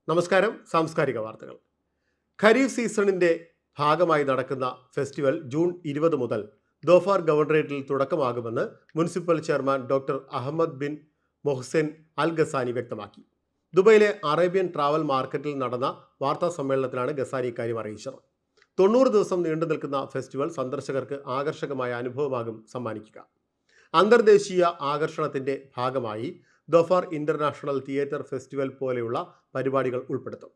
നമസ്കാരം. സാംസ്കാരിക വാർത്തകൾ. ഖരീഫ് സീസണിന്റെ ഭാഗമായി നടക്കുന്ന ഫെസ്റ്റിവൽ ജൂൺ 20 മുതൽ ദോഫാർ ഗവർണറേറ്റിൽ തുടക്കമാകുമെന്ന് municipal chairman doctor Ahmed bin Mohsen Al Ghassani വ്യക്തമാക്കി. ദുബൈയിലെ അറേബ്യൻ ട്രാവൽ മാർക്കറ്റിൽ നടന്ന വാർത്താ സമ്മേളനത്തിലാണ് ഗസാനി ഇക്കാര്യം അറിയിച്ചത്. 90 ദിവസം നീണ്ടു നിൽക്കുന്ന ഫെസ്റ്റിവൽ സന്ദർശകർക്ക് ആകർഷകമായ അനുഭവമാകും സമ്മാനിക്കുക. അന്തർദേശീയ ആകർഷണത്തിന്റെ ഭാഗമായി ദോഫാർ ഇന്റർനാഷണൽ തിയേറ്റർ ഫെസ്റ്റിവൽ പോലെയുള്ള പരിപാടികൾ ഉൾപ്പെടുത്തും.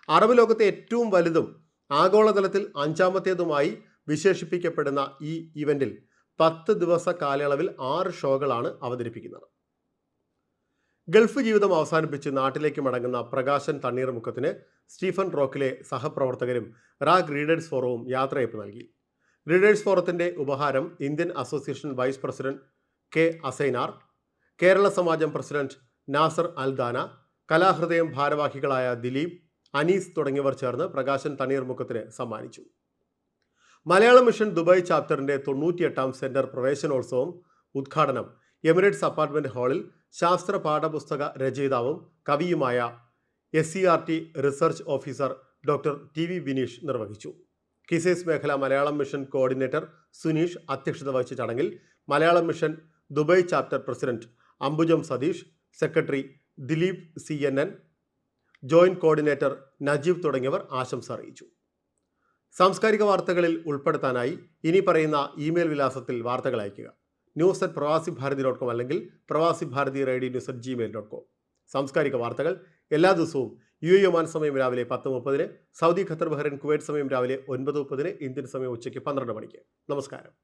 അറബ് ലോകത്തെ ഏറ്റവും വലുതും ആഗോളതലത്തിൽ 5ാമത്തേതുമായി വിശേഷിപ്പിക്കപ്പെടുന്ന ഈ ഇവന്റിൽ 10 ദിവസ കാലയളവിൽ 6 ഷോകളാണ് അവതരിപ്പിക്കുന്നത്. ഗൾഫ് ജീവിതം അവസാനിപ്പിച്ച് നാട്ടിലേക്ക് മടങ്ങുന്ന പ്രകാശൻ തണ്ണീർമുക്കത്തിന് സ്റ്റീഫൻ റോക്കിലെ സഹപ്രവർത്തകരും റാഗ് റീഡേഴ്സ് ഫോറവും യാത്രയയപ്പ് നൽകി. റീഡേഴ്സ് ഫോറത്തിന്റെ ഉപഹാരം Indian association vice president K Asainar, Kerala Samajam president Nasar Aldana, Kalahridayam ഭാരവാഹികളായ ദിലീപ്, അനീസ് തുടങ്ങിയവർ ചേർന്ന് പ്രകാശൻ തണ്ണീർമുക്കത്തിന് സമ്മാനിച്ചു. മലയാളം മിഷൻ ദുബായ് ചാപ്റ്ററിന്റെ 98ാം സെന്റർ പ്രവേശനോത്സവം ഉദ്ഘാടനം എമിറേറ്റ്സ് അപ്പാർട്ട്മെന്റ് ഹാളിൽ ശാസ്ത്ര പാഠപുസ്തക രചയിതാവും കവിയുമായ SCRT research officer doctor TV Bineesh നിർവഹിച്ചു. കിസൈസ് മേഖല മലയാളം മിഷൻ കോർഡിനേറ്റർ സുനീഷ് അധ്യക്ഷത വഹിച്ച ചടങ്ങിൽ Malayalam mission Dubai chapter president Ambujam Satheesh, secretary Dileep CNN, joint coordinator Najeeb തുടങ്ങിയവർ ആശംസ അറിയിച്ചു. സാംസ്കാരിക വാർത്തകളിൽ ഉൾപ്പെടുത്താനായി ഇനി പറയുന്ന ഇമെയിൽ വിലാസത്തിൽ വാർത്തകൾ അയയ്ക്കുക: news@pravasibharati.com അല്ലെങ്കിൽ pravasibharati@gmail.com. സാംസ്കാരിക വാർത്തകൾ എല്ലാ ദിവസവും UAE ഒമാൻ സമയം രാവിലെ 10:30, സൗദി, ഖത്തർ, ബഹ്റൈൻ, കുവൈറ്റ് സമയം രാവിലെ 9:30, ഇന്ത്യൻ സമയം ഉച്ചയ്ക്ക് 12 മണിക്ക്. നമസ്കാരം.